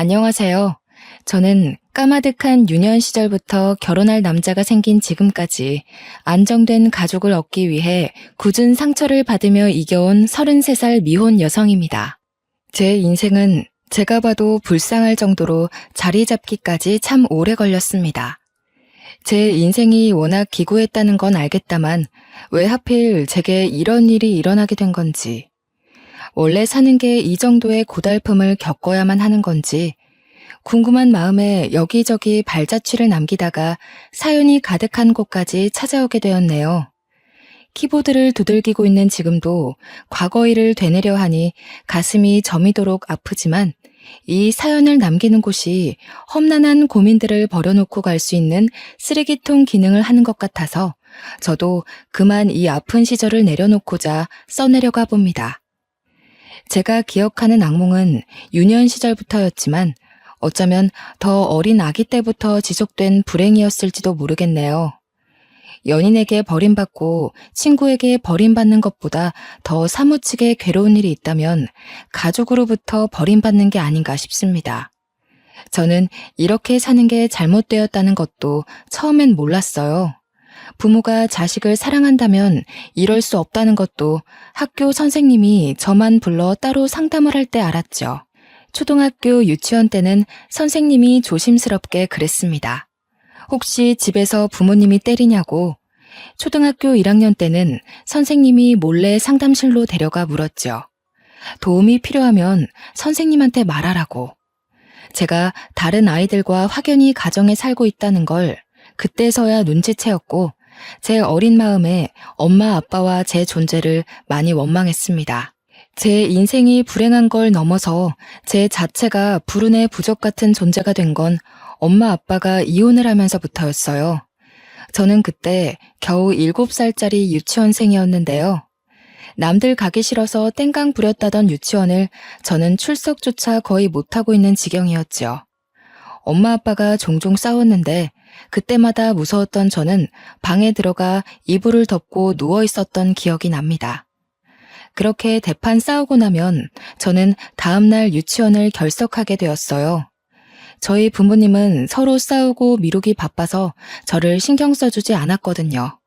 안녕하세요. 저는 까마득한 유년 시절부터 결혼할 남자가 생긴 지금까지 안정된 가족을 얻기 위해 굳은 상처를 받으며 이겨온 33살 미혼 여성입니다. 제 인생은 제가 봐도 불쌍할 정도로 자리 잡기까지 참 오래 걸렸습니다. 제 인생이 워낙 기구했다는 건 알겠다만 왜 하필 제게 이런 일이 일어나게 된 건지, 원래 사는 게 이 정도의 고달픔을 겪어야만 하는 건지 궁금한 마음에 여기저기 발자취를 남기다가 사연이 가득한 곳까지 찾아오게 되었네요. 키보드를 두들기고 있는 지금도 과거 일을 되뇌려 하니 가슴이 저미도록 아프지만 이 사연을 남기는 곳이 험난한 고민들을 버려놓고 갈 수 있는 쓰레기통 기능을 하는 것 같아서 저도 그만 이 아픈 시절을 내려놓고자 써내려가 봅니다. 제가 기억하는 악몽은 유년 시절부터였지만 어쩌면 더 어린 아기 때부터 지속된 불행이었을지도 모르겠네요. 연인에게 버림받고 친구에게 버림받는 것보다 더 사무치게 괴로운 일이 있다면 가족으로부터 버림받는 게 아닌가 싶습니다. 저는 이렇게 사는 게 잘못되었다는 것도 처음엔 몰랐어요. 부모가 자식을 사랑한다면 이럴 수 없다는 것도 학교 선생님이 저만 불러 따로 상담을 할 때 알았죠. 초등학교 유치원 때는 선생님이 조심스럽게 그랬습니다. 혹시 집에서 부모님이 때리냐고. 초등학교 1학년 때는 선생님이 몰래 상담실로 데려가 물었죠. 도움이 필요하면 선생님한테 말하라고. 제가 다른 아이들과 확연히 가정에 살고 있다는 걸 그때서야 눈치채었고 제 어린 마음에 엄마 아빠와 제 존재를 많이 원망했습니다. 제 인생이 불행한 걸 넘어서 제 자체가 불운의 부적 같은 존재가 된 건 엄마 아빠가 이혼을 하면서부터였어요. 저는 그때 겨우 7살짜리 유치원생이었는데요. 남들 가기 싫어서 땡깡 부렸다던 유치원을 저는 출석조차 거의 못하고 있는 지경이었죠. 엄마 아빠가 종종 싸웠는데 그때마다 무서웠던 저는 방에 들어가 이불을 덮고 누워 있었던 기억이 납니다. 그렇게 대판 싸우고 나면 저는 다음날 유치원을 결석하게 되었어요. 저희 부모님은 서로 싸우고 미루기 바빠서 저를 신경 써주지 않았거든요.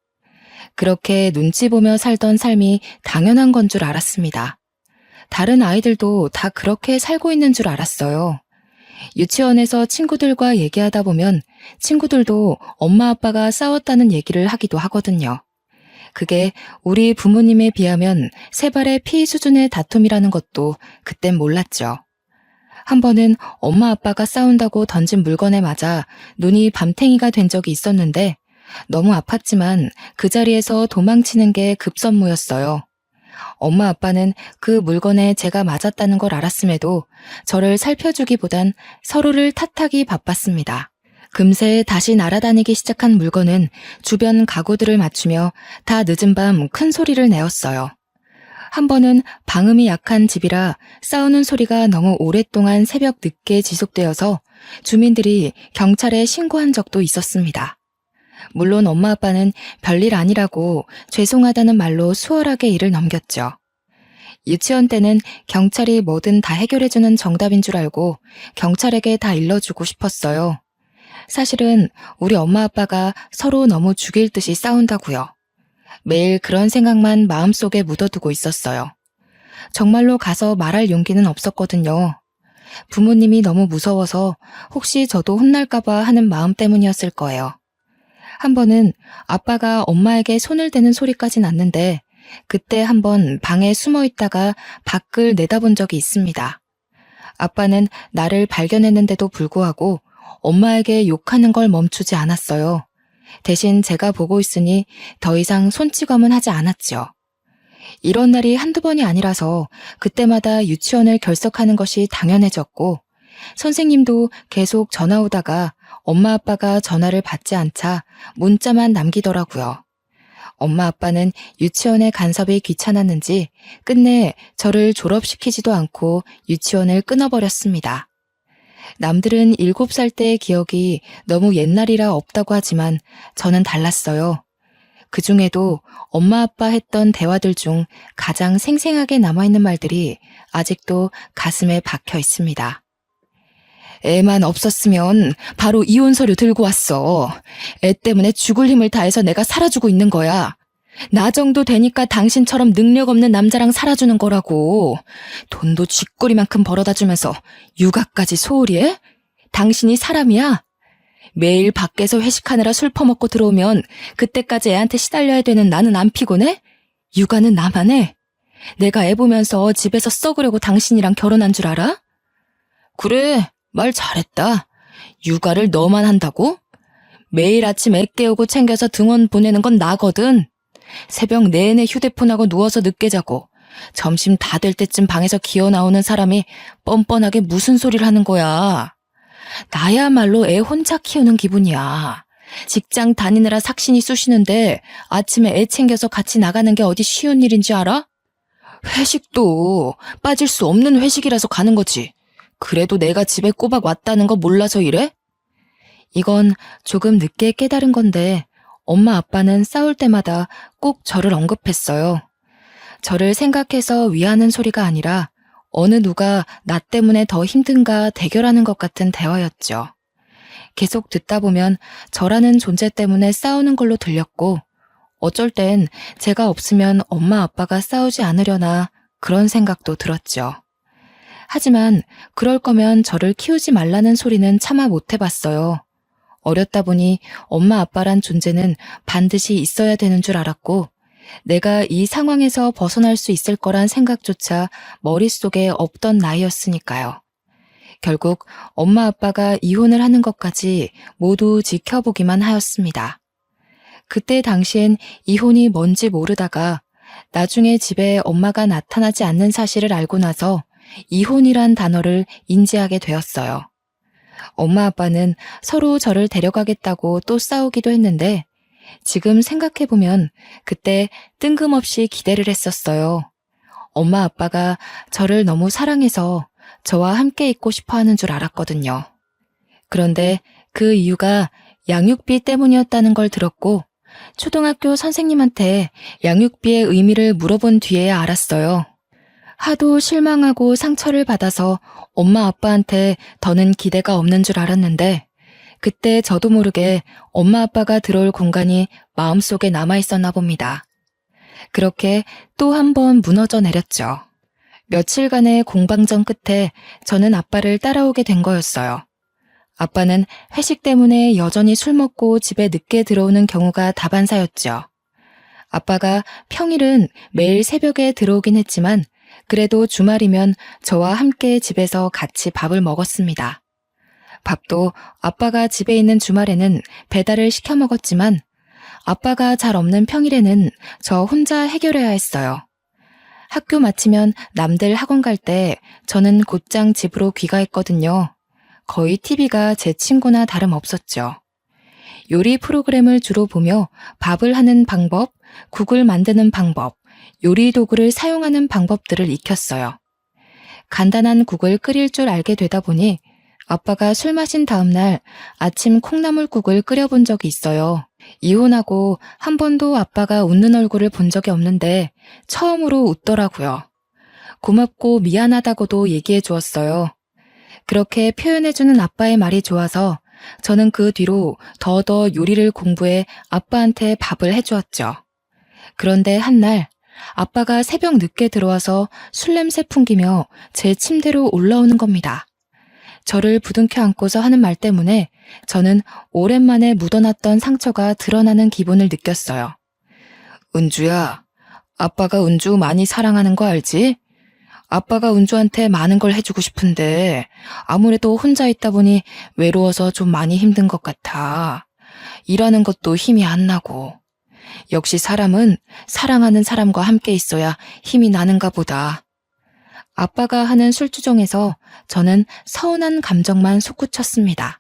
그렇게 눈치 보며 살던 삶이 당연한 건 줄 알았습니다. 다른 아이들도 다 그렇게 살고 있는 줄 알았어요. 유치원에서 친구들과 얘기하다 보면 친구들도 엄마 아빠가 싸웠다는 얘기를 하기도 하거든요. 그게 우리 부모님에 비하면 세 발의 피 수준의 다툼이라는 것도 그땐 몰랐죠. 한 번은 엄마 아빠가 싸운다고 던진 물건에 맞아 눈이 밤탱이가 된 적이 있었는데 너무 아팠지만 그 자리에서 도망치는 게 급선무였어요. 엄마 아빠는 그 물건에 제가 맞았다는 걸 알았음에도 저를 살펴주기보단 서로를 탓하기 바빴습니다. 금세 다시 날아다니기 시작한 물건은 주변 가구들을 맞추며 다 늦은 밤 큰 소리를 내었어요. 한 번은 방음이 약한 집이라 싸우는 소리가 너무 오랫동안 새벽 늦게 지속되어서 주민들이 경찰에 신고한 적도 있었습니다. 물론 엄마 아빠는 별일 아니라고 죄송하다는 말로 수월하게 일을 넘겼죠. 유치원 때는 경찰이 뭐든 다 해결해주는 정답인 줄 알고 경찰에게 다 일러주고 싶었어요. 사실은 우리 엄마 아빠가 서로 너무 죽일 듯이 싸운다고요. 매일 그런 생각만 마음속에 묻어두고 있었어요. 정말로 가서 말할 용기는 없었거든요. 부모님이 너무 무서워서 혹시 저도 혼날까봐 하는 마음 때문이었을 거예요. 한 번은 아빠가 엄마에게 손을 대는 소리까지 났는데 그때 한 번 방에 숨어 있다가 밖을 내다본 적이 있습니다. 아빠는 나를 발견했는데도 불구하고 엄마에게 욕하는 걸 멈추지 않았어요. 대신 제가 보고 있으니 더 이상 손찌검은 하지 않았죠. 이런 날이 한두 번이 아니라서 그때마다 유치원을 결석하는 것이 당연해졌고 선생님도 계속 전화 오다가 엄마 아빠가 전화를 받지 않자 문자만 남기더라고요. 엄마 아빠는 유치원에 간섭이 귀찮았는지 끝내 저를 졸업시키지도 않고 유치원을 끊어버렸습니다. 남들은 7살 때의 기억이 너무 옛날이라 없다고 하지만 저는 달랐어요. 그 중에도 엄마 아빠 했던 대화들 중 가장 생생하게 남아있는 말들이 아직도 가슴에 박혀 있습니다. 애만 없었으면 바로 이혼 서류 들고 왔어. 애 때문에 죽을 힘을 다해서 내가 살아주고 있는 거야. 나 정도 되니까 당신처럼 능력 없는 남자랑 살아주는 거라고. 돈도 쥐꼬리만큼 벌어다 주면서 육아까지 소홀히 해? 당신이 사람이야? 매일 밖에서 회식하느라 술 퍼먹고 들어오면 그때까지 애한테 시달려야 되는 나는 안 피곤해? 육아는 나만 해. 내가 애 보면서 집에서 썩으려고 당신이랑 결혼한 줄 알아? 그래, 말 잘했다. 육아를 너만 한다고? 매일 아침 애 깨우고 챙겨서 등원 보내는 건 나거든. 새벽 내내 휴대폰하고 누워서 늦게 자고 점심 다 될 때쯤 방에서 기어 나오는 사람이 뻔뻔하게 무슨 소리를 하는 거야. 나야말로 애 혼자 키우는 기분이야. 직장 다니느라 삭신이 쑤시는데 아침에 애 챙겨서 같이 나가는 게 어디 쉬운 일인지 알아? 회식도 빠질 수 없는 회식이라서 가는 거지. 그래도 내가 집에 꼬박 왔다는 거 몰라서 이래? 이건 조금 늦게 깨달은 건데 엄마 아빠는 싸울 때마다 꼭 저를 언급했어요. 저를 생각해서 위하는 소리가 아니라 어느 누가 나 때문에 더 힘든가 대결하는 것 같은 대화였죠. 계속 듣다 보면 저라는 존재 때문에 싸우는 걸로 들렸고 어쩔 땐 제가 없으면 엄마 아빠가 싸우지 않으려나 그런 생각도 들었죠. 하지만 그럴 거면 저를 키우지 말라는 소리는 차마 못 해봤어요. 어렸다 보니 엄마 아빠란 존재는 반드시 있어야 되는 줄 알았고 내가 이 상황에서 벗어날 수 있을 거란 생각조차 머릿속에 없던 나이였으니까요. 결국 엄마 아빠가 이혼을 하는 것까지 모두 지켜보기만 하였습니다. 그때 당시엔 이혼이 뭔지 모르다가 나중에 집에 엄마가 나타나지 않는 사실을 알고 나서 이혼이란 단어를 인지하게 되었어요. 엄마 아빠는 서로 저를 데려가겠다고 또 싸우기도 했는데 지금 생각해보면 그때 뜬금없이 기대를 했었어요. 엄마 아빠가 저를 너무 사랑해서 저와 함께 있고 싶어 하는 줄 알았거든요. 그런데 그 이유가 양육비 때문이었다는 걸 들었고 초등학교 선생님한테 양육비의 의미를 물어본 뒤에야 알았어요. 하도 실망하고 상처를 받아서 엄마 아빠한테 더는 기대가 없는 줄 알았는데 그때 저도 모르게 엄마 아빠가 들어올 공간이 마음속에 남아있었나 봅니다. 그렇게 또 한 번 무너져 내렸죠. 며칠간의 공방전 끝에 저는 아빠를 따라오게 된 거였어요. 아빠는 회식 때문에 여전히 술 먹고 집에 늦게 들어오는 경우가 다반사였죠. 아빠가 평일은 매일 새벽에 들어오긴 했지만 그래도 주말이면 저와 함께 집에서 같이 밥을 먹었습니다. 밥도 아빠가 집에 있는 주말에는 배달을 시켜 먹었지만 아빠가 잘 없는 평일에는 저 혼자 해결해야 했어요. 학교 마치면 남들 학원 갈 때 저는 곧장 집으로 귀가했거든요. 거의 TV가 제 친구나 다름없었죠. 요리 프로그램을 주로 보며 밥을 하는 방법, 국을 만드는 방법, 요리 도구를 사용하는 방법들을 익혔어요. 간단한 국을 끓일 줄 알게 되다 보니 아빠가 술 마신 다음날 아침 콩나물국을 끓여본 적이 있어요. 이혼하고 한 번도 아빠가 웃는 얼굴을 본 적이 없는데 처음으로 웃더라고요. 고맙고 미안하다고도 얘기해 주었어요. 그렇게 표현해주는 아빠의 말이 좋아서 저는 그 뒤로 더더 요리를 공부해 아빠한테 밥을 해주었죠. 그런데 한날 아빠가 새벽 늦게 들어와서 술 냄새 풍기며 제 침대로 올라오는 겁니다. 저를 부둥켜 안고서 하는 말 때문에 저는 오랜만에 묻어놨던 상처가 드러나는 기분을 느꼈어요. 은주야, 아빠가 은주 많이 사랑하는 거 알지? 아빠가 은주한테 많은 걸 해주고 싶은데 아무래도 혼자 있다 보니 외로워서 좀 많이 힘든 것 같아. 일하는 것도 힘이 안 나고. 역시 사람은 사랑하는 사람과 함께 있어야 힘이 나는가 보다. 아빠가 하는 술주정에서 저는 서운한 감정만 솟구쳤습니다.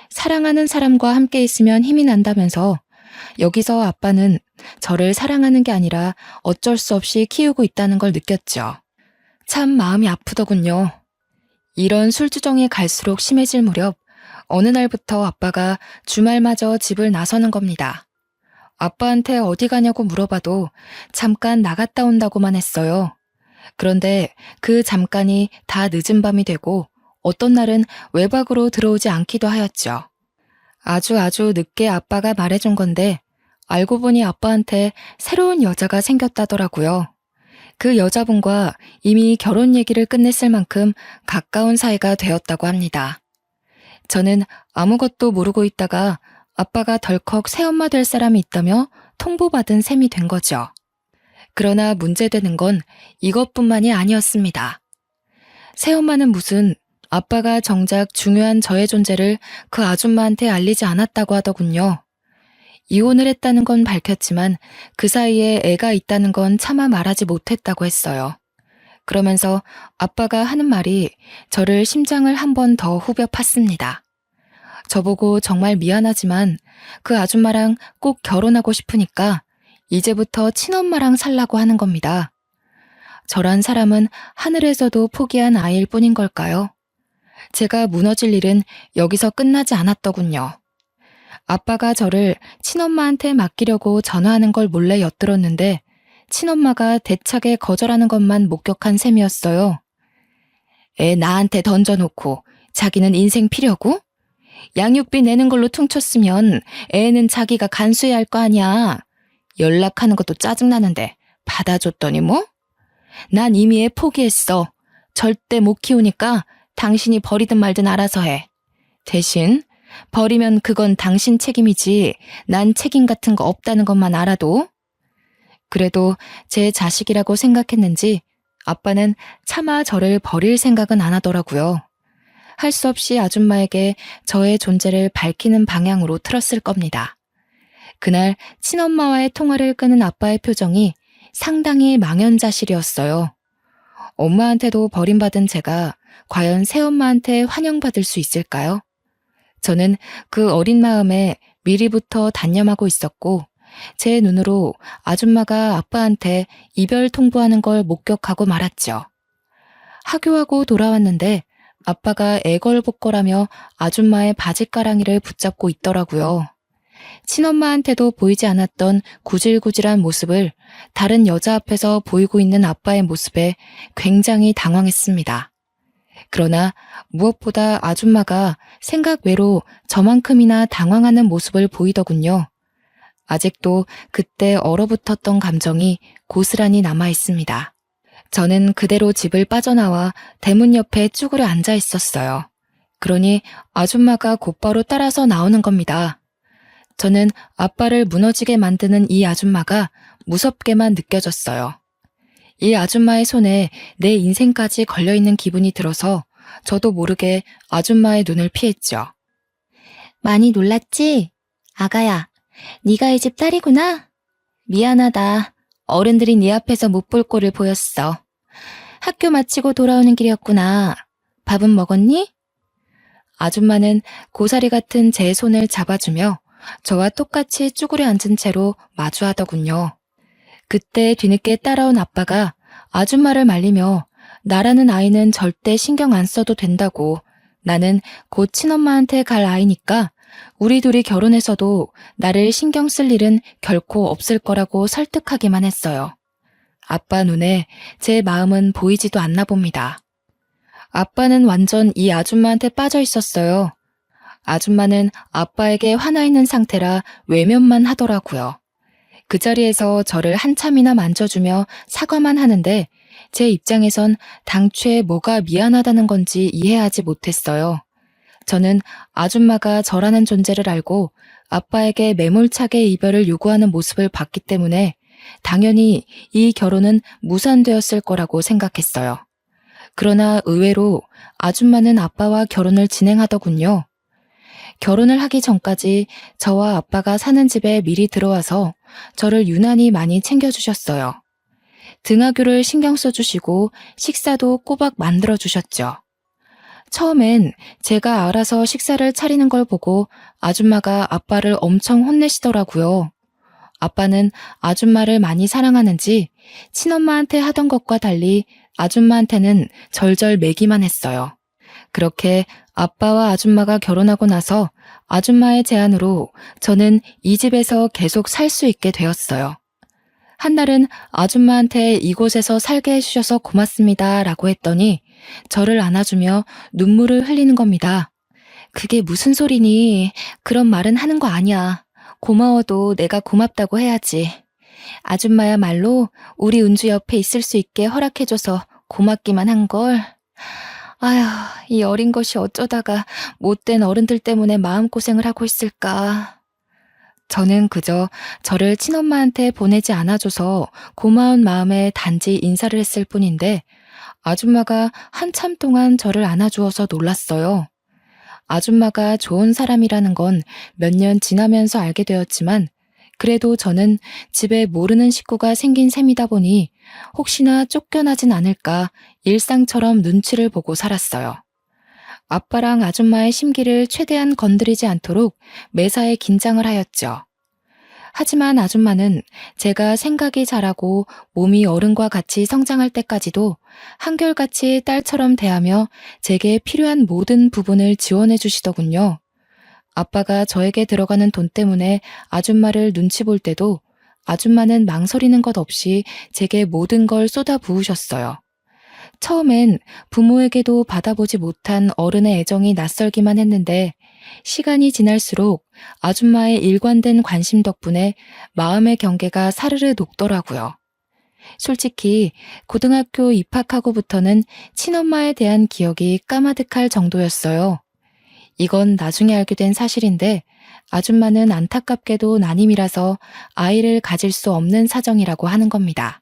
사랑하는 사람과 함께 있으면 힘이 난다면서 여기서 아빠는 저를 사랑하는 게 아니라 어쩔 수 없이 키우고 있다는 걸 느꼈죠. 참 마음이 아프더군요. 이런 술주정이 갈수록 심해질 무렵 어느 날부터 아빠가 주말마저 집을 나서는 겁니다. 아빠한테 어디 가냐고 물어봐도 잠깐 나갔다 온다고만 했어요. 그런데 그 잠깐이 다 늦은 밤이 되고 어떤 날은 외박으로 들어오지 않기도 하였죠. 아주 늦게 아빠가 말해준 건데 알고 보니 아빠한테 새로운 여자가 생겼다더라고요. 그 여자분과 이미 결혼 얘기를 끝냈을 만큼 가까운 사이가 되었다고 합니다. 저는 아무것도 모르고 있다가 아빠가 덜컥 새엄마 될 사람이 있다며 통보받은 셈이 된 거죠. 그러나 문제되는 건 이것뿐만이 아니었습니다. 새엄마는 무슨 아빠가 정작 중요한 저의 존재를 그 아줌마한테 알리지 않았다고 하더군요. 이혼을 했다는 건 밝혔지만 그 사이에 애가 있다는 건 차마 말하지 못했다고 했어요. 그러면서 아빠가 하는 말이 저를 심장을 한 번 더 후벼 팠습니다. 저보고 정말 미안하지만 그 아줌마랑 꼭 결혼하고 싶으니까 이제부터 친엄마랑 살라고 하는 겁니다. 저란 사람은 하늘에서도 포기한 아이일 뿐인 걸까요? 제가 무너질 일은 여기서 끝나지 않았더군요. 아빠가 저를 친엄마한테 맡기려고 전화하는 걸 몰래 엿들었는데 친엄마가 대차게 거절하는 것만 목격한 셈이었어요. 애 나한테 던져놓고 자기는 인생 피려고? 양육비 내는 걸로 퉁쳤으면 애는 자기가 간수해야 할 거 아니야. 연락하는 것도 짜증나는데 받아줬더니 뭐? 난 이미 애 포기했어. 절대 못 키우니까 당신이 버리든 말든 알아서 해. 대신 버리면 그건 당신 책임이지 난 책임 같은 거 없다는 것만 알아도. 그래도 제 자식이라고 생각했는지 아빠는 차마 저를 버릴 생각은 안 하더라고요. 할 수 없이 아줌마에게 저의 존재를 밝히는 방향으로 틀었을 겁니다. 그날 친엄마와의 통화를 끄는 아빠의 표정이 상당히 망연자실이었어요. 엄마한테도 버림받은 제가 과연 새엄마한테 환영받을 수 있을까요? 저는 그 어린 마음에 미리부터 단념하고 있었고 제 눈으로 아줌마가 아빠한테 이별 통보하는 걸 목격하고 말았죠. 하교하고 돌아왔는데 아빠가 애걸복걸하며 아줌마의 바짓가랑이를 붙잡고 있더라고요. 친엄마한테도 보이지 않았던 구질구질한 모습을 다른 여자 앞에서 보이고 있는 아빠의 모습에 굉장히 당황했습니다. 그러나 무엇보다 아줌마가 생각 외로 저만큼이나 당황하는 모습을 보이더군요. 아직도 그때 얼어붙었던 감정이 고스란히 남아 있습니다. 저는 그대로 집을 빠져나와 대문 옆에 쭈그려 앉아 있었어요. 그러니 아줌마가 곧바로 따라서 나오는 겁니다. 저는 아빠를 무너지게 만드는 이 아줌마가 무섭게만 느껴졌어요. 이 아줌마의 손에 내 인생까지 걸려있는 기분이 들어서 저도 모르게 아줌마의 눈을 피했죠. 많이 놀랐지? 아가야, 네가 이 집 딸이구나? 미안하다. 어른들이 네 앞에서 못 볼 꼴을 보였어. 학교 마치고 돌아오는 길이었구나. 밥은 먹었니? 아줌마는 고사리 같은 제 손을 잡아주며 저와 똑같이 쭈그려 앉은 채로 마주하더군요. 그때 뒤늦게 따라온 아빠가 아줌마를 말리며 나라는 아이는 절대 신경 안 써도 된다고, 나는 곧 친엄마한테 갈 아이니까 우리 둘이 결혼해서도 나를 신경 쓸 일은 결코 없을 거라고 설득하기만 했어요. 아빠 눈에 제 마음은 보이지도 않나 봅니다. 아빠는 완전 이 아줌마한테 빠져 있었어요. 아줌마는 아빠에게 화나 있는 상태라 외면만 하더라고요. 그 자리에서 저를 한참이나 만져주며 사과만 하는데 제 입장에선 당최 뭐가 미안하다는 건지 이해하지 못했어요. 저는 아줌마가 저라는 존재를 알고 아빠에게 매몰차게 이별을 요구하는 모습을 봤기 때문에 당연히 이 결혼은 무산되었을 거라고 생각했어요. 그러나 의외로 아줌마는 아빠와 결혼을 진행하더군요. 결혼을 하기 전까지 저와 아빠가 사는 집에 미리 들어와서 저를 유난히 많이 챙겨주셨어요. 등하교를 신경 써주시고 식사도 꼬박 만들어주셨죠. 처음엔 제가 알아서 식사를 차리는 걸 보고 아줌마가 아빠를 엄청 혼내시더라고요. 아빠는 아줌마를 많이 사랑하는지 친엄마한테 하던 것과 달리 아줌마한테는 절절 매기만 했어요. 그렇게 아빠와 아줌마가 결혼하고 나서 아줌마의 제안으로 저는 이 집에서 계속 살 수 있게 되었어요. 한날은 아줌마한테 이곳에서 살게 해주셔서 고맙습니다 라고 했더니 저를 안아주며 눈물을 흘리는 겁니다. 그게 무슨 소리니? 그런 말은 하는 거 아니야. 고마워도 내가 고맙다고 해야지. 아줌마야말로 우리 은주 옆에 있을 수 있게 허락해줘서 고맙기만 한걸. 아휴, 이 어린 것이 어쩌다가 못된 어른들 때문에 마음고생을 하고 있을까. 저는 그저 저를 친엄마한테 보내지 않아줘서 고마운 마음에 단지 인사를 했을 뿐인데 아줌마가 한참 동안 저를 안아주어서 놀랐어요. 아줌마가 좋은 사람이라는 건 몇 년 지나면서 알게 되었지만 그래도 저는 집에 모르는 식구가 생긴 셈이다 보니 혹시나 쫓겨나진 않을까 일상처럼 눈치를 보고 살았어요. 아빠랑 아줌마의 심기를 최대한 건드리지 않도록 매사에 긴장을 하였죠. 하지만 아줌마는 제가 생각이 자라고 몸이 어른과 같이 성장할 때까지도 한결같이 딸처럼 대하며 제게 필요한 모든 부분을 지원해 주시더군요. 아빠가 저에게 들어가는 돈 때문에 아줌마를 눈치 볼 때도 아줌마는 망설이는 것 없이 제게 모든 걸 쏟아 부으셨어요. 처음엔 부모에게도 받아보지 못한 어른의 애정이 낯설기만 했는데 시간이 지날수록 아줌마의 일관된 관심 덕분에 마음의 경계가 사르르 녹더라고요. 솔직히 고등학교 입학하고부터는 친엄마에 대한 기억이 까마득할 정도였어요. 이건 나중에 알게 된 사실인데 아줌마는 안타깝게도 난임이라서 아이를 가질 수 없는 사정이라고 하는 겁니다.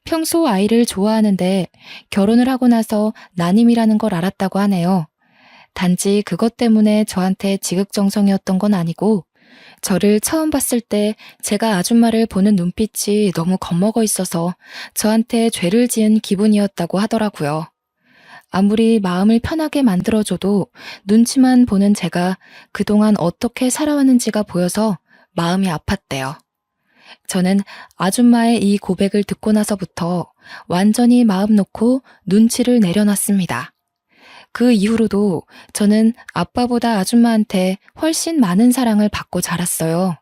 평소 아이를 좋아하는데 결혼을 하고 나서 난임이라는 걸 알았다고 하네요. 단지 그것 때문에 저한테 지극정성이었던 건 아니고 저를 처음 봤을 때 제가 아줌마를 보는 눈빛이 너무 겁먹어 있어서 저한테 죄를 지은 기분이었다고 하더라고요. 아무리 마음을 편하게 만들어줘도 눈치만 보는 제가 그동안 어떻게 살아왔는지가 보여서 마음이 아팠대요. 저는 아줌마의 이 고백을 듣고 나서부터 완전히 마음 놓고 눈치를 내려놨습니다. 그 이후로도 저는 아빠보다 아줌마한테 훨씬 많은 사랑을 받고 자랐어요.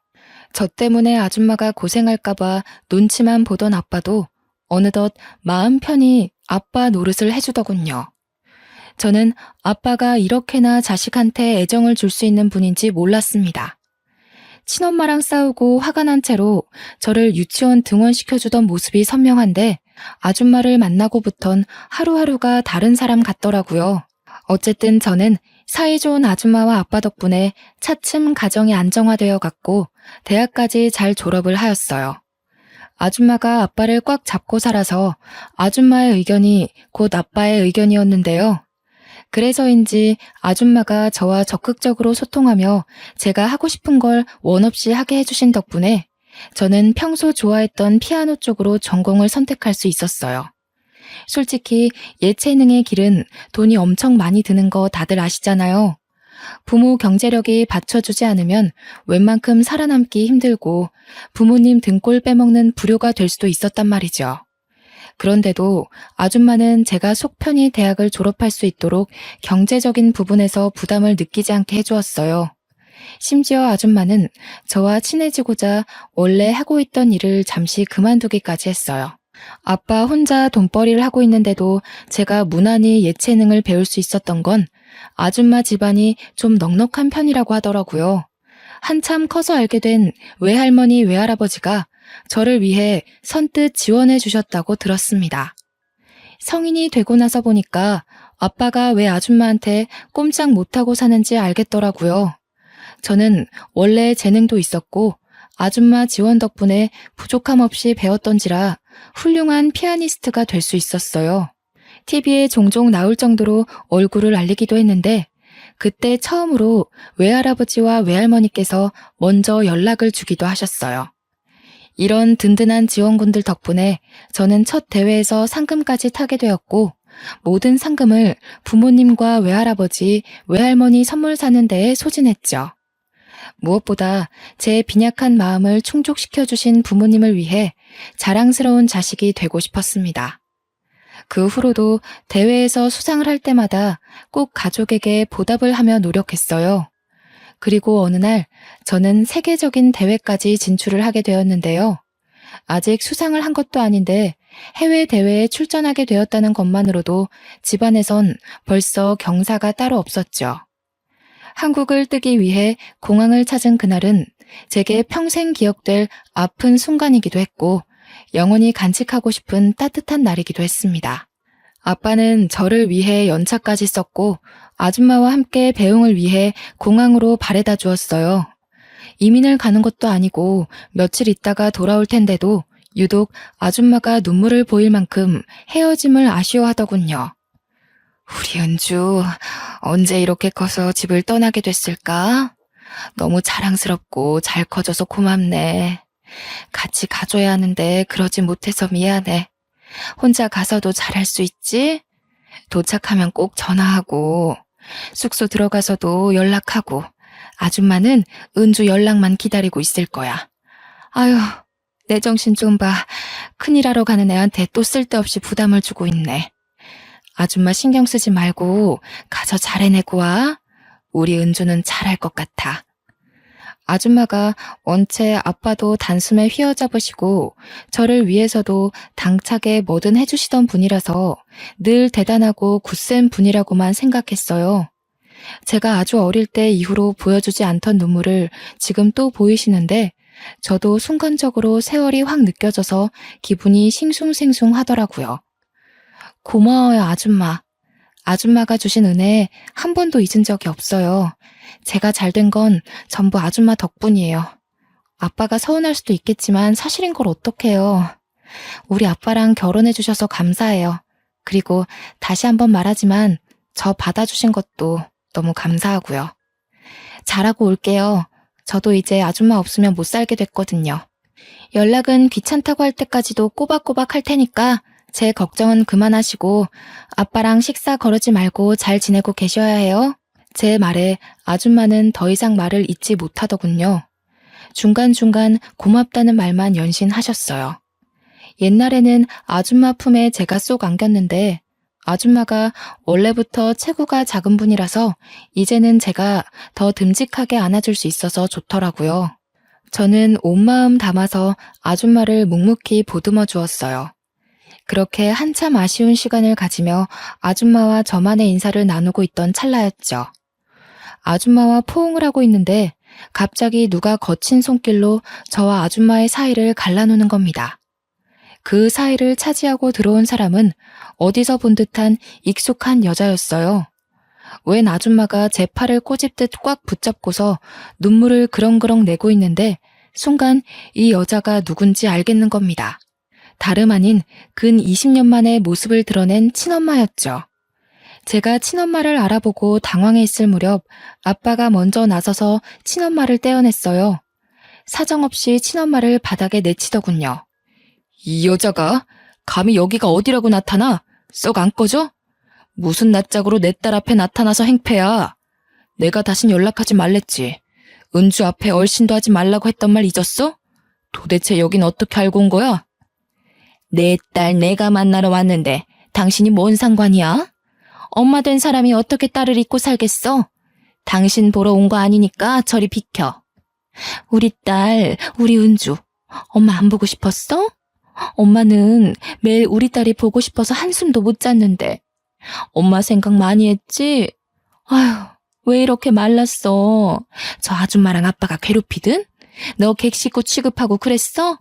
저 때문에 아줌마가 고생할까봐 눈치만 보던 아빠도 어느덧 마음 편히 아빠 노릇을 해주더군요. 저는 아빠가 이렇게나 자식한테 애정을 줄 수 있는 분인지 몰랐습니다. 친엄마랑 싸우고 화가 난 채로 저를 유치원 등원시켜주던 모습이 선명한데 아줌마를 만나고부턴 하루하루가 다른 사람 같더라고요. 어쨌든 저는 사이좋은 아줌마와 아빠 덕분에 차츰 가정이 안정화되어 갔고 대학까지 잘 졸업을 하였어요. 아줌마가 아빠를 꽉 잡고 살아서 아줌마의 의견이 곧 아빠의 의견이었는데요. 그래서인지 아줌마가 저와 적극적으로 소통하며 제가 하고 싶은 걸 원 없이 하게 해주신 덕분에 저는 평소 좋아했던 피아노 쪽으로 전공을 선택할 수 있었어요. 솔직히 예체능의 길은 돈이 엄청 많이 드는 거 다들 아시잖아요. 부모 경제력이 받쳐주지 않으면 웬만큼 살아남기 힘들고 부모님 등골 빼먹는 불효가 될 수도 있었단 말이죠. 그런데도 아줌마는 제가 속 편히 대학을 졸업할 수 있도록 경제적인 부분에서 부담을 느끼지 않게 해주었어요. 심지어 아줌마는 저와 친해지고자 원래 하고 있던 일을 잠시 그만두기까지 했어요. 아빠 혼자 돈벌이를 하고 있는데도 제가 무난히 예체능을 배울 수 있었던 건 아줌마 집안이 좀 넉넉한 편이라고 하더라고요. 한참 커서 알게 된 외할머니 외할아버지가 저를 위해 선뜻 지원해 주셨다고 들었습니다. 성인이 되고 나서 보니까 아빠가 왜 아줌마한테 꼼짝 못하고 사는지 알겠더라고요. 저는 원래 재능도 있었고 아줌마 지원 덕분에 부족함 없이 배웠던지라 훌륭한 피아니스트가 될 수 있었어요. TV에 종종 나올 정도로 얼굴을 알리기도 했는데 그때 처음으로 외할아버지와 외할머니께서 먼저 연락을 주기도 하셨어요. 이런 든든한 지원군들 덕분에 저는 첫 대회에서 상금까지 타게 되었고 모든 상금을 부모님과 외할아버지, 외할머니 선물 사는 데에 소진했죠. 무엇보다 제 빈약한 마음을 충족시켜주신 부모님을 위해 자랑스러운 자식이 되고 싶었습니다. 그 후로도 대회에서 수상을 할 때마다 꼭 가족에게 보답을 하며 노력했어요. 그리고 어느 날 저는 세계적인 대회까지 진출을 하게 되었는데요. 아직 수상을 한 것도 아닌데 해외 대회에 출전하게 되었다는 것만으로도 집안에선 벌써 경사가 따로 없었죠. 한국을 뜨기 위해 공항을 찾은 그날은 제게 평생 기억될 아픈 순간이기도 했고 영원히 간직하고 싶은 따뜻한 날이기도 했습니다. 아빠는 저를 위해 연차까지 썼고 아줌마와 함께 배웅을 위해 공항으로 바래다 주었어요. 이민을 가는 것도 아니고 며칠 있다가 돌아올 텐데도 유독 아줌마가 눈물을 보일 만큼 헤어짐을 아쉬워하더군요. 우리 은주, 언제 이렇게 커서 집을 떠나게 됐을까? 너무 자랑스럽고 잘 커져서 고맙네. 같이 가줘야 하는데 그러지 못해서 미안해. 혼자 가서도 잘할 수 있지? 도착하면 꼭 전화하고, 숙소 들어가서도 연락하고, 아줌마는 은주 연락만 기다리고 있을 거야. 아유, 내 정신 좀 봐. 큰일 하러 가는 애한테 또 쓸데없이 부담을 주고 있네. 아줌마 신경 쓰지 말고 가서 잘 해내고 와. 우리 은주는 잘할 것 같아. 아줌마가 원체 아빠도 단숨에 휘어잡으시고 저를 위해서도 당차게 뭐든 해주시던 분이라서 늘 대단하고 굳센 분이라고만 생각했어요. 제가 아주 어릴 때 이후로 보여주지 않던 눈물을 지금 또 보이시는데 저도 순간적으로 세월이 확 느껴져서 기분이 싱숭생숭하더라고요. 고마워요, 아줌마. 아줌마가 주신 은혜 한 번도 잊은 적이 없어요. 제가 잘 된 건 전부 아줌마 덕분이에요. 아빠가 서운할 수도 있겠지만 사실인 걸 어떡해요. 우리 아빠랑 결혼해 주셔서 감사해요. 그리고 다시 한번 말하지만 저 받아주신 것도 너무 감사하고요. 잘하고 올게요. 저도 이제 아줌마 없으면 못 살게 됐거든요. 연락은 귀찮다고 할 때까지도 꼬박꼬박 할 테니까 제 걱정은 그만하시고 아빠랑 식사 거르지 말고 잘 지내고 계셔야 해요. 제 말에 아줌마는 더 이상 말을 잇지 못하더군요. 중간중간 고맙다는 말만 연신하셨어요. 옛날에는 아줌마 품에 제가 쏙 안겼는데 아줌마가 원래부터 체구가 작은 분이라서 이제는 제가 더 듬직하게 안아줄 수 있어서 좋더라고요. 저는 온 마음 담아서 아줌마를 묵묵히 보듬어 주었어요. 그렇게 한참 아쉬운 시간을 가지며 아줌마와 저만의 인사를 나누고 있던 찰나였죠. 아줌마와 포옹을 하고 있는데 갑자기 누가 거친 손길로 저와 아줌마의 사이를 갈라놓는 겁니다. 그 사이를 차지하고 들어온 사람은 어디서 본 듯한 익숙한 여자였어요. 웬 아줌마가 제 팔을 꼬집듯 꽉 붙잡고서 눈물을 그렁그렁 내고 있는데 순간 이 여자가 누군지 알겠는 겁니다. 다름 아닌 근 20년 만에 모습을 드러낸 친엄마였죠. 제가 친엄마를 알아보고 당황해 있을 무렵 아빠가 먼저 나서서 친엄마를 떼어냈어요. 사정없이 친엄마를 바닥에 내치더군요. 이 여자가 감히 여기가 어디라고 나타나? 썩 안 꺼져? 무슨 낯짝으로 내 딸 앞에 나타나서 행패야. 내가 다신 연락하지 말랬지. 은주 앞에 얼씬도 하지 말라고 했던 말 잊었어? 도대체 여긴 어떻게 알고 온 거야? 내 딸 내가 만나러 왔는데 당신이 뭔 상관이야? 엄마 된 사람이 어떻게 딸을 잊고 살겠어? 당신 보러 온 거 아니니까 저리 비켜. 우리 딸, 우리 은주, 엄마 안 보고 싶었어? 엄마는 매일 우리 딸이 보고 싶어서 한숨도 못 잤는데 엄마 생각 많이 했지? 아휴, 왜 이렇게 말랐어? 저 아줌마랑 아빠가 괴롭히든? 너 객식구 취급하고 그랬어?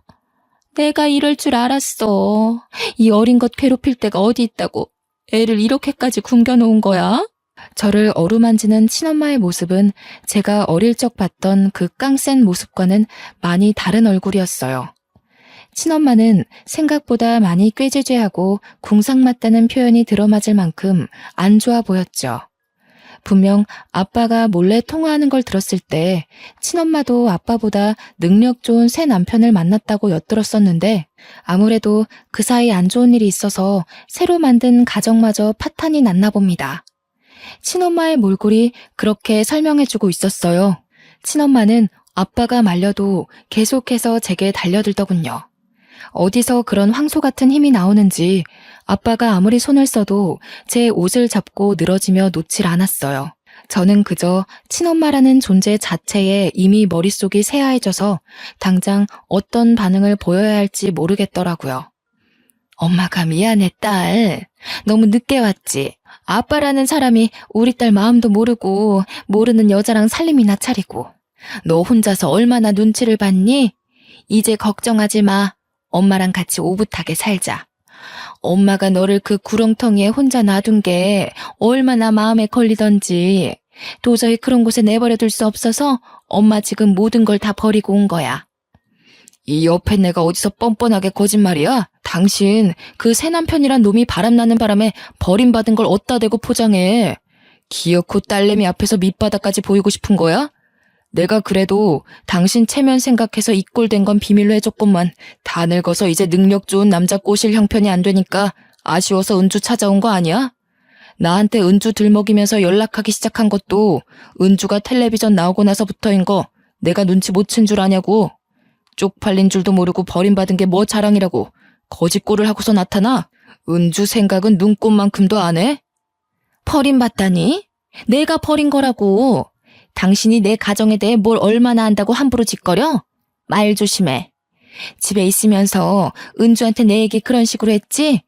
내가 이럴 줄 알았어. 이 어린 것 괴롭힐 데가 어디 있다고 애를 이렇게까지 굶겨놓은 거야? 저를 어루만지는 친엄마의 모습은 제가 어릴 적 봤던 그 깡센 모습과는 많이 다른 얼굴이었어요. 친엄마는 생각보다 많이 꾀죄죄하고 궁상맞다는 표현이 들어맞을 만큼 안 좋아 보였죠. 분명 아빠가 몰래 통화하는 걸 들었을 때 친엄마도 아빠보다 능력 좋은 새 남편을 만났다고 엿들었었는데 아무래도 그 사이 안 좋은 일이 있어서 새로 만든 가정마저 파탄이 났나 봅니다. 친엄마의 몰골이 그렇게 설명해주고 있었어요. 친엄마는 아빠가 말려도 계속해서 제게 달려들더군요. 어디서 그런 황소 같은 힘이 나오는지 아빠가 아무리 손을 써도 제 옷을 잡고 늘어지며 놓질 않았어요. 저는 그저 친엄마라는 존재 자체에 이미 머릿속이 새하얘져서 당장 어떤 반응을 보여야 할지 모르겠더라고요. 엄마가 미안해, 딸. 너무 늦게 왔지. 아빠라는 사람이 우리 딸 마음도 모르고 모르는 여자랑 살림이나 차리고. 너 혼자서 얼마나 눈치를 봤니? 이제 걱정하지 마. 엄마랑 같이 오붓하게 살자. 엄마가 너를 그 구렁텅이에 혼자 놔둔 게 얼마나 마음에 걸리던지. 도저히 그런 곳에 내버려 둘 수 없어서 엄마 지금 모든 걸 다 버리고 온 거야. 이 옆에 내가 어디서 뻔뻔하게 거짓말이야? 당신 그 새 남편이란 놈이 바람나는 바람에 버림받은 걸 어디다 대고 포장해. 기어코 딸내미 앞에서 밑바닥까지 보이고 싶은 거야? 내가 그래도 당신 체면 생각해서 이 꼴 된 건 비밀로 해줬건만 다 늙어서 이제 능력 좋은 남자 꼬실 형편이 안 되니까 아쉬워서 은주 찾아온 거 아니야? 나한테 은주 들먹이면서 연락하기 시작한 것도 은주가 텔레비전 나오고 나서부터인 거 내가 눈치 못 챈 줄 아냐고. 쪽팔린 줄도 모르고 버림받은 게 뭐 자랑이라고 거짓골을 하고서 나타나? 은주 생각은 눈꼽만큼도 안 해? 버림받다니? 내가 버린 거라고. 당신이 내 가정에 대해 뭘 얼마나 안다고 함부로 짓거려? 말 조심해. 집에 있으면서 은주한테 내 얘기 그런 식으로 했지?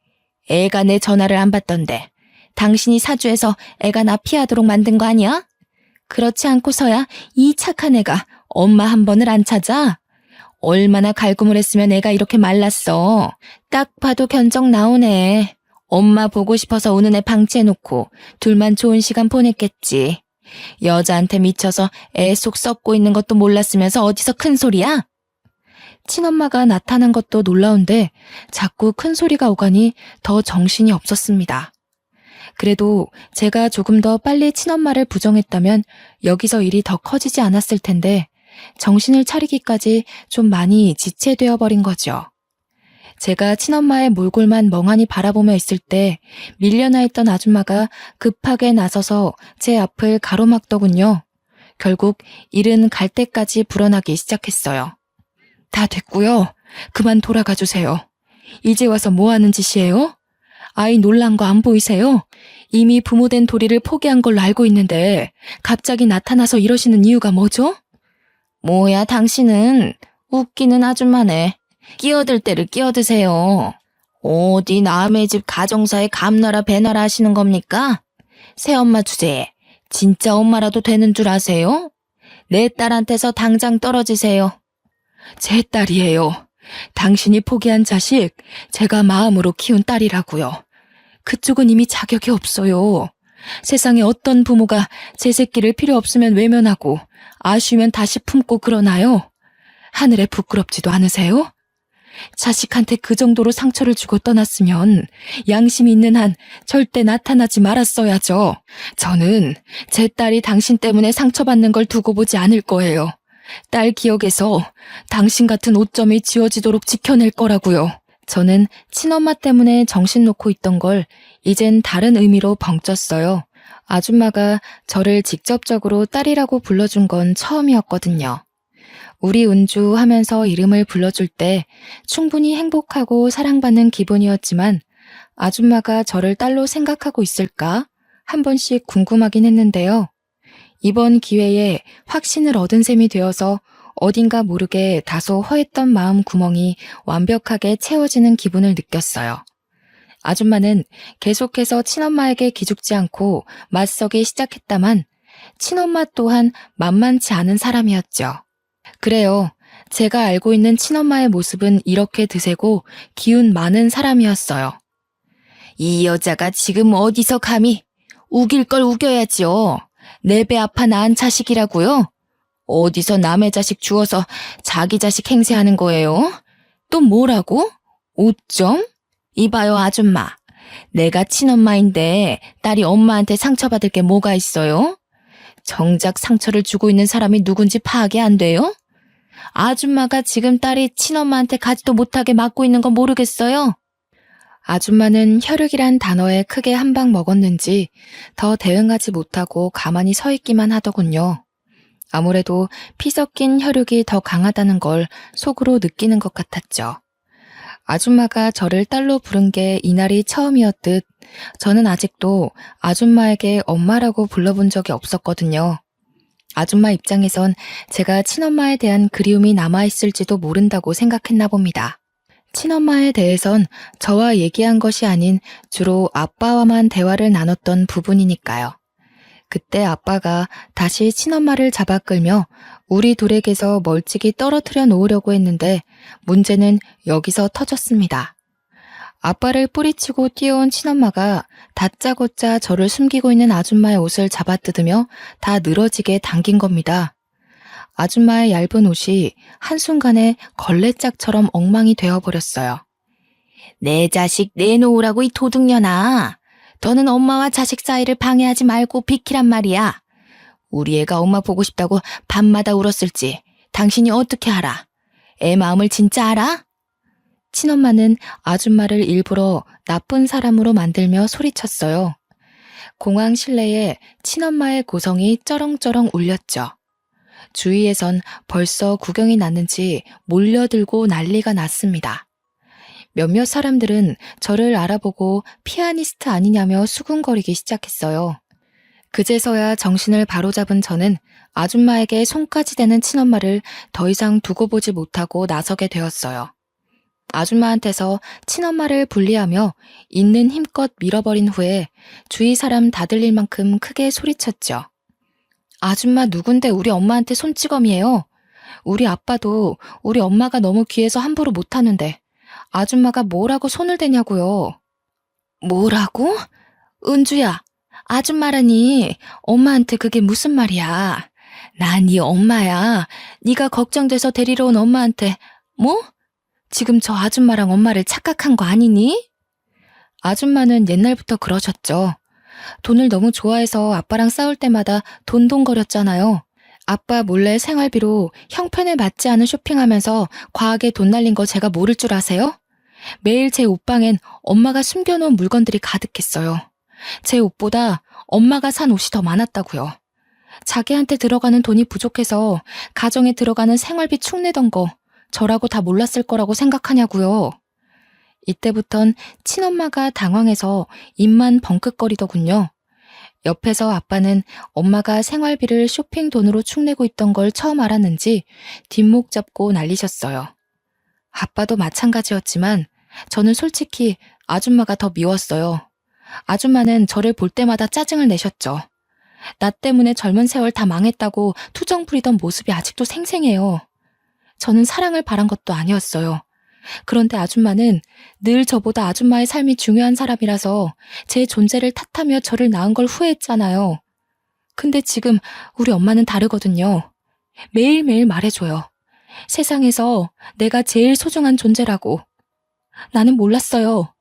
애가 내 전화를 안 받던데 당신이 사주해서 애가 나 피하도록 만든 거 아니야? 그렇지 않고서야 이 착한 애가 엄마 한 번을 안 찾아? 얼마나 갈굼을 했으면 애가 이렇게 말랐어. 딱 봐도 견적 나오네. 엄마 보고 싶어서 오는 애 방치해놓고 둘만 좋은 시간 보냈겠지. 여자한테 미쳐서 애 속 썩고 있는 것도 몰랐으면서 어디서 큰 소리야? 친엄마가 나타난 것도 놀라운데 자꾸 큰 소리가 오가니 더 정신이 없었습니다. 그래도 제가 조금 더 빨리 친엄마를 부정했다면 여기서 일이 더 커지지 않았을 텐데 정신을 차리기까지 좀 많이 지체되어 버린 거죠. 제가 친엄마의 몰골만 멍하니 바라보며 있을 때 밀려나 있던 아줌마가 급하게 나서서 제 앞을 가로막더군요. 결국 일은 갈 때까지 불어나기 시작했어요. 다 됐고요. 그만 돌아가 주세요. 이제 와서 뭐 하는 짓이에요? 아이 놀란 거 안 보이세요? 이미 부모된 도리를 포기한 걸로 알고 있는데 갑자기 나타나서 이러시는 이유가 뭐죠? 뭐야 당신은 웃기는 아줌마네. 끼어들 때를 끼어드세요. 어디 남의 집 가정사에 감나라 배나라 하시는 겁니까? 새엄마 주제에 진짜 엄마라도 되는 줄 아세요? 내 딸한테서 당장 떨어지세요. 제 딸이에요. 당신이 포기한 자식 제가 마음으로 키운 딸이라고요. 그쪽은 이미 자격이 없어요. 세상에 어떤 부모가 제 새끼를 필요 없으면 외면하고 아쉬우면 다시 품고 그러나요? 하늘에 부끄럽지도 않으세요? 자식한테 그 정도로 상처를 주고 떠났으면 양심이 있는 한 절대 나타나지 말았어야죠. 저는 제 딸이 당신 때문에 상처받는 걸 두고 보지 않을 거예요. 딸 기억에서 당신 같은 오점이 지워지도록 지켜낼 거라고요. 저는 친엄마 때문에 정신 놓고 있던 걸 이젠 다른 의미로 벙쪘어요. 아줌마가 저를 직접적으로 딸이라고 불러준 건 처음이었거든요. 우리 은주 하면서 이름을 불러줄 때 충분히 행복하고 사랑받는 기분이었지만 아줌마가 저를 딸로 생각하고 있을까? 한 번씩 궁금하긴 했는데요. 이번 기회에 확신을 얻은 셈이 되어서 어딘가 모르게 다소 허했던 마음 구멍이 완벽하게 채워지는 기분을 느꼈어요. 아줌마는 계속해서 친엄마에게 기죽지 않고 맞서기 시작했다만 친엄마 또한 만만치 않은 사람이었죠. 그래요. 제가 알고 있는 친엄마의 모습은 이렇게 드세고 기운 많은 사람이었어요. 이 여자가 지금 어디서 감히 우길 걸 우겨야지요. 내 배 아파 낳은 자식이라고요? 어디서 남의 자식 주워서 자기 자식 행세하는 거예요? 또 뭐라고? 5점? 이봐요 아줌마. 내가 친엄마인데 딸이 엄마한테 상처받을 게 뭐가 있어요? 정작 상처를 주고 있는 사람이 누군지 파악이 안 돼요? 아줌마가 지금 딸이 친엄마한테 가지도 못하게 맞고 있는 건 모르겠어요? 아줌마는 혈육이란 단어에 크게 한 방 먹었는지 더 대응하지 못하고 가만히 서 있기만 하더군요. 아무래도 피 섞인 혈육이 더 강하다는 걸 속으로 느끼는 것 같았죠. 아줌마가 저를 딸로 부른 게 이날이 처음이었듯 저는 아직도 아줌마에게 엄마라고 불러본 적이 없었거든요. 아줌마 입장에선 제가 친엄마에 대한 그리움이 남아있을지도 모른다고 생각했나 봅니다. 친엄마에 대해선 저와 얘기한 것이 아닌 주로 아빠와만 대화를 나눴던 부분이니까요. 그때 아빠가 다시 친엄마를 잡아 끌며 우리 둘에게서 멀찍이 떨어뜨려 놓으려고 했는데 문제는 여기서 터졌습니다. 아빠를 뿌리치고 뛰어온 친엄마가 다짜고짜 저를 숨기고 있는 아줌마의 옷을 잡아뜯으며 다 늘어지게 당긴 겁니다. 아줌마의 얇은 옷이 한순간에 걸레짝처럼 엉망이 되어버렸어요. 내 자식 내놓으라고 이 도둑년아. 너는 엄마와 자식 사이를 방해하지 말고 비키란 말이야. 우리 애가 엄마 보고 싶다고 밤마다 울었을지 당신이 어떻게 알아? 애 마음을 진짜 알아? 친엄마는 아줌마를 일부러 나쁜 사람으로 만들며 소리쳤어요. 공항 실내에 친엄마의 고성이 쩌렁쩌렁 울렸죠. 주위에선 벌써 구경이 났는지 몰려들고 난리가 났습니다. 몇몇 사람들은 저를 알아보고 피아니스트 아니냐며 수군거리기 시작했어요. 그제서야 정신을 바로잡은 저는 아줌마에게 손까지 대는 친엄마를 더 이상 두고 보지 못하고 나서게 되었어요. 아줌마한테서 친엄마를 분리하며 있는 힘껏 밀어버린 후에 주위 사람 다 들릴 만큼 크게 소리쳤죠. 아줌마 누군데 우리 엄마한테 손찌검이에요. 우리 아빠도 우리 엄마가 너무 귀해서 함부로 못하는데 아줌마가 뭐라고 손을 대냐고요. 뭐라고? 은주야, 아줌마라니 엄마한테 그게 무슨 말이야. 난 네 엄마야. 네가 걱정돼서 데리러 온 엄마한테 뭐? 지금 저 아줌마랑 엄마를 착각한 거 아니니? 아줌마는 옛날부터 그러셨죠. 돈을 너무 좋아해서 아빠랑 싸울 때마다 돈돈거렸잖아요. 아빠 몰래 생활비로 형편에 맞지 않은 쇼핑하면서 과하게 돈 날린 거 제가 모를 줄 아세요? 매일 제 옷방엔 엄마가 숨겨놓은 물건들이 가득했어요. 제 옷보다 엄마가 산 옷이 더 많았다고요. 자기한테 들어가는 돈이 부족해서 가정에 들어가는 생활비 축내던 거 저라고 다 몰랐을 거라고 생각하냐고요. 이때부턴 친엄마가 당황해서 입만 벙긋거리더군요. 옆에서 아빠는 엄마가 생활비를 쇼핑 돈으로 축내고 있던 걸 처음 알았는지 뒷목 잡고 난리셨어요. 아빠도 마찬가지였지만 저는 솔직히 아줌마가 더 미웠어요. 아줌마는 저를 볼 때마다 짜증을 내셨죠. 나 때문에 젊은 세월 다 망했다고 투정 부리던 모습이 아직도 생생해요. 저는 사랑을 바란 것도 아니었어요. 그런데 아줌마는 늘 저보다 아줌마의 삶이 중요한 사람이라서 제 존재를 탓하며 저를 낳은 걸 후회했잖아요. 근데 지금 우리 엄마는 다르거든요. 매일매일 말해줘요. 세상에서 내가 제일 소중한 존재라고. 나는 몰랐어요.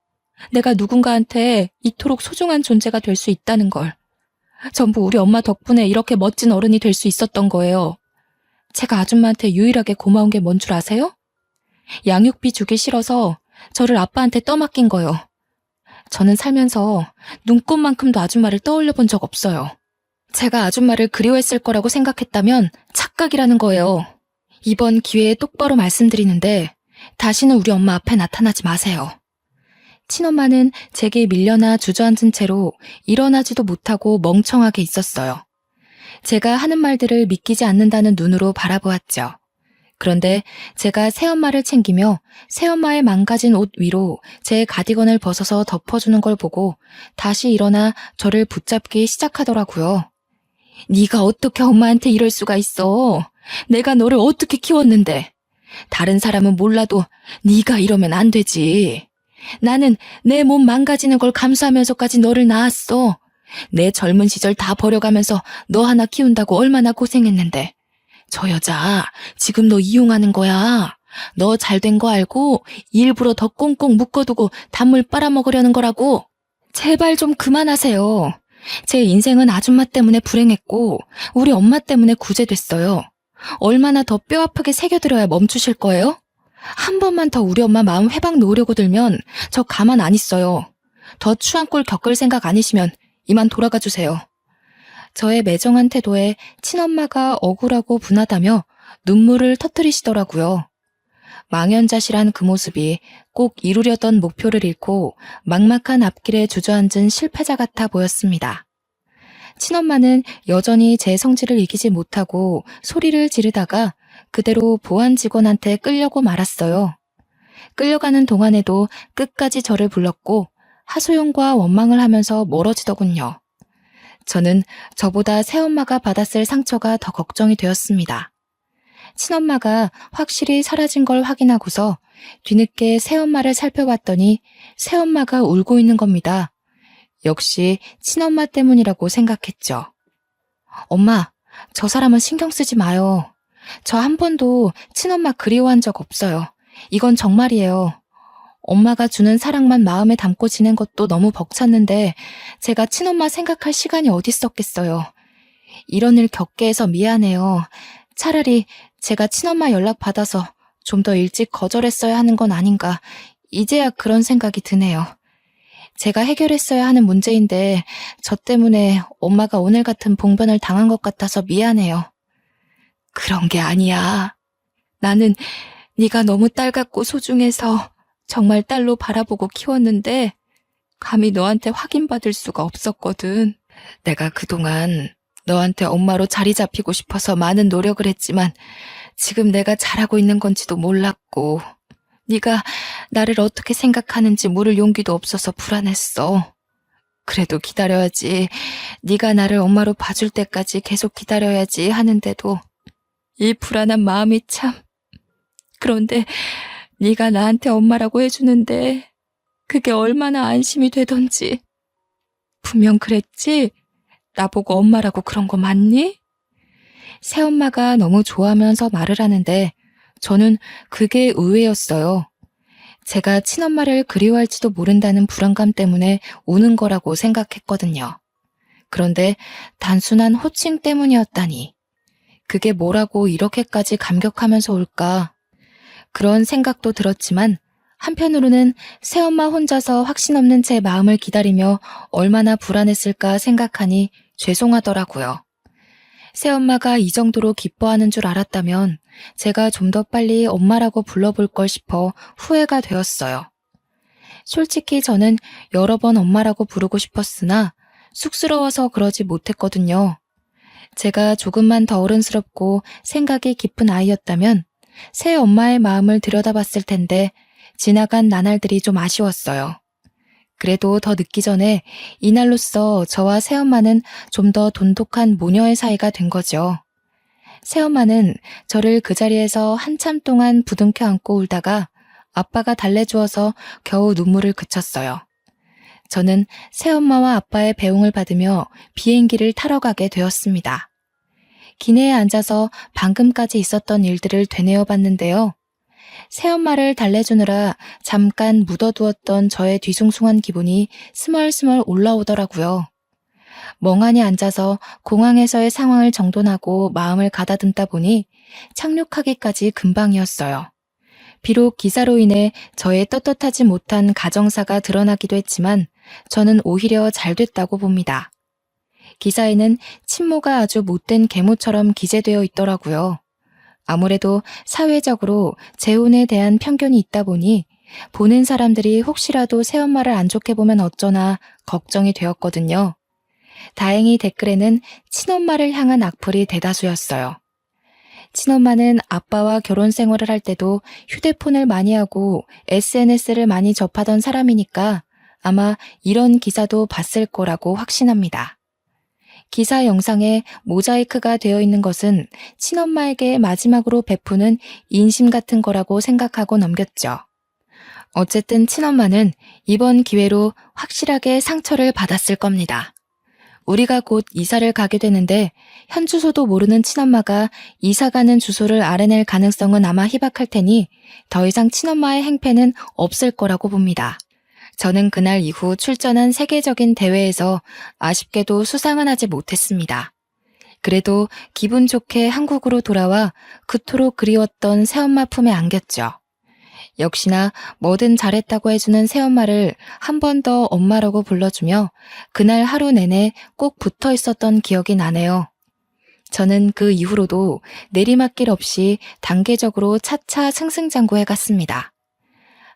내가 누군가한테 이토록 소중한 존재가 될 수 있다는 걸. 전부 우리 엄마 덕분에 이렇게 멋진 어른이 될 수 있었던 거예요. 제가 아줌마한테 유일하게 고마운 게 뭔 줄 아세요? 양육비 주기 싫어서 저를 아빠한테 떠맡긴 거요. 저는 살면서 눈꽃만큼도 아줌마를 떠올려 본 적 없어요. 제가 아줌마를 그리워했을 거라고 생각했다면 착각이라는 거예요. 이번 기회에 똑바로 말씀드리는데 다시는 우리 엄마 앞에 나타나지 마세요. 친엄마는 제게 밀려나 주저앉은 채로 일어나지도 못하고 멍청하게 있었어요. 제가 하는 말들을 믿기지 않는다는 눈으로 바라보았죠. 그런데 제가 새엄마를 챙기며 새엄마의 망가진 옷 위로 제 가디건을 벗어서 덮어주는 걸 보고 다시 일어나 저를 붙잡기 시작하더라고요. 네가 어떻게 엄마한테 이럴 수가 있어? 내가 너를 어떻게 키웠는데? 다른 사람은 몰라도 네가 이러면 안 되지. 나는 내 몸 망가지는 걸 감수하면서까지 너를 낳았어. 내 젊은 시절 다 버려가면서 너 하나 키운다고 얼마나 고생했는데. 저 여자 지금 너 이용하는 거야. 너 잘된 거 알고 일부러 더 꽁꽁 묶어두고 단물 빨아먹으려는 거라고. 제발 좀 그만하세요. 제 인생은 아줌마 때문에 불행했고 우리 엄마 때문에 구제됐어요. 얼마나 더 뼈아프게 새겨드려야 멈추실 거예요? 한 번만 더 우리 엄마 마음 회방 놓으려고 들면 저 가만 안 있어요. 더 추한 꼴 겪을 생각 아니시면 이만 돌아가 주세요. 저의 매정한 태도에 친엄마가 억울하고 분하다며 눈물을 터뜨리시더라고요. 망연자실한 그 모습이 꼭 이루려던 목표를 잃고 막막한 앞길에 주저앉은 실패자 같아 보였습니다. 친엄마는 여전히 제 성질을 이기지 못하고 소리를 지르다가 그대로 보안 직원한테 끌려고 말았어요. 끌려가는 동안에도 끝까지 저를 불렀고 하소연과 원망을 하면서 멀어지더군요. 저는 저보다 새엄마가 받았을 상처가 더 걱정이 되었습니다. 친엄마가 확실히 사라진 걸 확인하고서 뒤늦게 새엄마를 살펴봤더니 새엄마가 울고 있는 겁니다. 역시 친엄마 때문이라고 생각했죠. 엄마, 저 사람은 신경 쓰지 마요. 저 한 번도 친엄마 그리워한 적 없어요. 이건 정말이에요. 엄마가 주는 사랑만 마음에 담고 지낸 것도 너무 벅찼는데 제가 친엄마 생각할 시간이 어디 있었겠어요. 이런 일 겪게 해서 미안해요. 차라리 제가 친엄마 연락 받아서 좀 더 일찍 거절했어야 하는 건 아닌가. 이제야 그런 생각이 드네요. 제가 해결했어야 하는 문제인데 저 때문에 엄마가 오늘 같은 봉변을 당한 것 같아서 미안해요. 그런 게 아니야. 나는 네가 너무 딸 같고 소중해서 정말 딸로 바라보고 키웠는데 감히 너한테 확인받을 수가 없었거든. 내가 그동안 너한테 엄마로 자리 잡히고 싶어서 많은 노력을 했지만 지금 내가 잘하고 있는 건지도 몰랐고 네가 나를 어떻게 생각하는지 물을 용기도 없어서 불안했어. 그래도 기다려야지. 네가 나를 엄마로 봐줄 때까지 계속 기다려야지 하는데도 이 불안한 마음이 참. 그런데 네가 나한테 엄마라고 해주는데 그게 얼마나 안심이 되던지. 분명 그랬지? 나보고 엄마라고 그런 거 맞니? 새엄마가 너무 좋아하면서 말을 하는데 저는 그게 의외였어요. 제가 친엄마를 그리워할지도 모른다는 불안감 때문에 우는 거라고 생각했거든요. 그런데 단순한 호칭 때문이었다니. 그게 뭐라고 이렇게까지 감격하면서 울까? 그런 생각도 들었지만 한편으로는 새엄마 혼자서 확신 없는 제 마음을 기다리며 얼마나 불안했을까 생각하니 죄송하더라고요. 새엄마가 이 정도로 기뻐하는 줄 알았다면 제가 좀 더 빨리 엄마라고 불러볼 걸 싶어 후회가 되었어요. 솔직히 저는 여러 번 엄마라고 부르고 싶었으나 쑥스러워서 그러지 못했거든요. 제가 조금만 더 어른스럽고 생각이 깊은 아이였다면 새 엄마의 마음을 들여다봤을 텐데 지나간 나날들이 좀 아쉬웠어요. 그래도 더 늦기 전에 이날로써 저와 새엄마는 좀 더 돈독한 모녀의 사이가 된 거죠. 새엄마는 저를 그 자리에서 한참 동안 부둥켜 안고 울다가 아빠가 달래주어서 겨우 눈물을 그쳤어요. 저는 새엄마와 아빠의 배웅을 받으며 비행기를 타러 가게 되었습니다. 기내에 앉아서 방금까지 있었던 일들을 되뇌어 봤는데요. 새엄마를 달래주느라 잠깐 묻어두었던 저의 뒤숭숭한 기분이 스멀스멀 올라오더라고요. 멍하니 앉아서 공항에서의 상황을 정돈하고 마음을 가다듬다 보니 착륙하기까지 금방이었어요. 비록 기사로 인해 저의 떳떳하지 못한 가정사가 드러나기도 했지만 저는 오히려 잘 됐다고 봅니다. 기사에는 친모가 아주 못된 계모처럼 기재되어 있더라고요. 아무래도 사회적으로 재혼에 대한 편견이 있다 보니 보는 사람들이 혹시라도 새엄마를 안 좋게 보면 어쩌나 걱정이 되었거든요. 다행히 댓글에는 친엄마를 향한 악플이 대다수였어요. 친엄마는 아빠와 결혼 생활을 할 때도 휴대폰을 많이 하고 SNS를 많이 접하던 사람이니까 아마 이런 기사도 봤을 거라고 확신합니다. 기사 영상에 모자이크가 되어 있는 것은 친엄마에게 마지막으로 베푸는 인심 같은 거라고 생각하고 넘겼죠. 어쨌든 친엄마는 이번 기회로 확실하게 상처를 받았을 겁니다. 우리가 곧 이사를 가게 되는데 현 주소도 모르는 친엄마가 이사 가는 주소를 알아낼 가능성은 아마 희박할 테니 더 이상 친엄마의 행패는 없을 거라고 봅니다. 저는 그날 이후 출전한 세계적인 대회에서 아쉽게도 수상은 하지 못했습니다. 그래도 기분 좋게 한국으로 돌아와 그토록 그리웠던 새엄마 품에 안겼죠. 역시나 뭐든 잘했다고 해주는 새엄마를 한 번 더 엄마라고 불러주며 그날 하루 내내 꼭 붙어 있었던 기억이 나네요. 저는 그 이후로도 내리막길 없이 단계적으로 차차 승승장구해 갔습니다.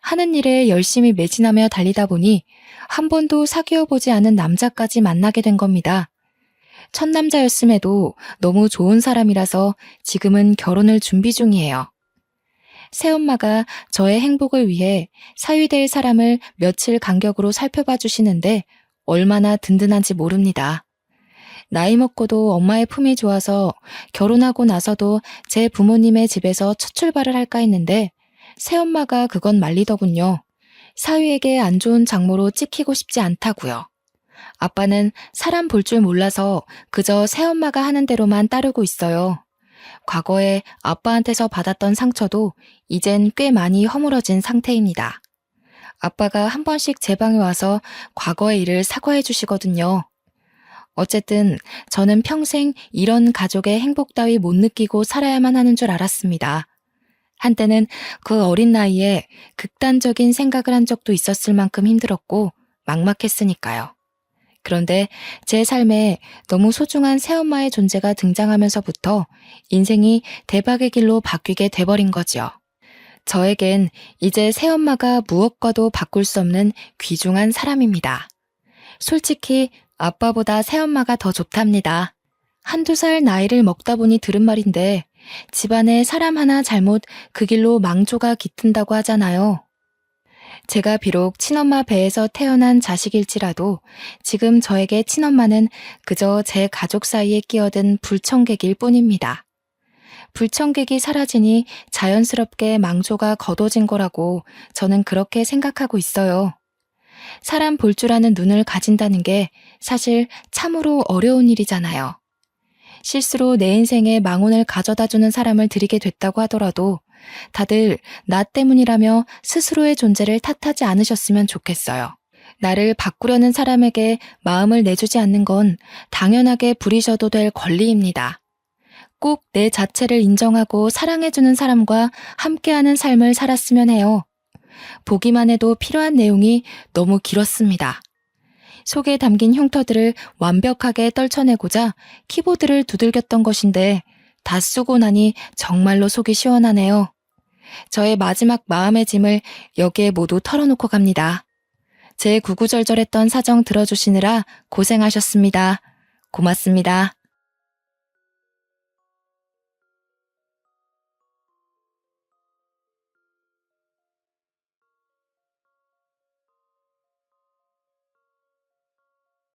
하는 일에 열심히 매진하며 달리다 보니 한 번도 사귀어 보지 않은 남자까지 만나게 된 겁니다. 첫 남자였음에도 너무 좋은 사람이라서 지금은 결혼을 준비 중이에요. 새엄마가 저의 행복을 위해 사위될 사람을 며칠 간격으로 살펴봐 주시는데 얼마나 든든한지 모릅니다. 나이 먹고도 엄마의 품이 좋아서 결혼하고 나서도 제 부모님의 집에서 첫 출발을 할까 했는데 새엄마가 그건 말리더군요. 사위에게 안 좋은 장모로 찍히고 싶지 않다고요. 아빠는 사람 볼 줄 몰라서 그저 새엄마가 하는 대로만 따르고 있어요. 과거에 아빠한테서 받았던 상처도 이젠 꽤 많이 허물어진 상태입니다. 아빠가 한 번씩 제 방에 와서 과거의 일을 사과해 주시거든요. 어쨌든 저는 평생 이런 가족의 행복 따위 못 느끼고 살아야만 하는 줄 알았습니다. 한때는 그 어린 나이에 극단적인 생각을 한 적도 있었을 만큼 힘들었고 막막했으니까요. 그런데 제 삶에 너무 소중한 새엄마의 존재가 등장하면서부터 인생이 대박의 길로 바뀌게 돼버린 거지요. 저에겐 이제 새엄마가 무엇과도 바꿀 수 없는 귀중한 사람입니다. 솔직히 아빠보다 새엄마가 더 좋답니다. 한두 살 나이를 먹다 보니 들은 말인데 집안에 사람 하나 잘못 그 길로 망조가 깃든다고 하잖아요. 제가 비록 친엄마 배에서 태어난 자식일지라도 지금 저에게 친엄마는 그저 제 가족 사이에 끼어든 불청객일 뿐입니다. 불청객이 사라지니 자연스럽게 망조가 걷어진 거라고 저는 그렇게 생각하고 있어요. 사람 볼 줄 아는 눈을 가진다는 게 사실 참으로 어려운 일이잖아요. 실수로 내 인생에 망운을 가져다주는 사람을 들이게 됐다고 하더라도 다들 나 때문이라며 스스로의 존재를 탓하지 않으셨으면 좋겠어요. 나를 바꾸려는 사람에게 마음을 내주지 않는 건 당연하게 부리셔도 될 권리입니다. 꼭 내 자체를 인정하고 사랑해주는 사람과 함께하는 삶을 살았으면 해요. 보기만 해도 필요한 내용이 너무 길었습니다. 속에 담긴 흉터들을 완벽하게 떨쳐내고자 키보드를 두들겼던 것인데 다 쓰고 나니 정말로 속이 시원하네요. 저의 마지막 마음의 짐을 여기에 모두 털어놓고 갑니다. 제 구구절절했던 사정 들어주시느라 고생하셨습니다. 고맙습니다.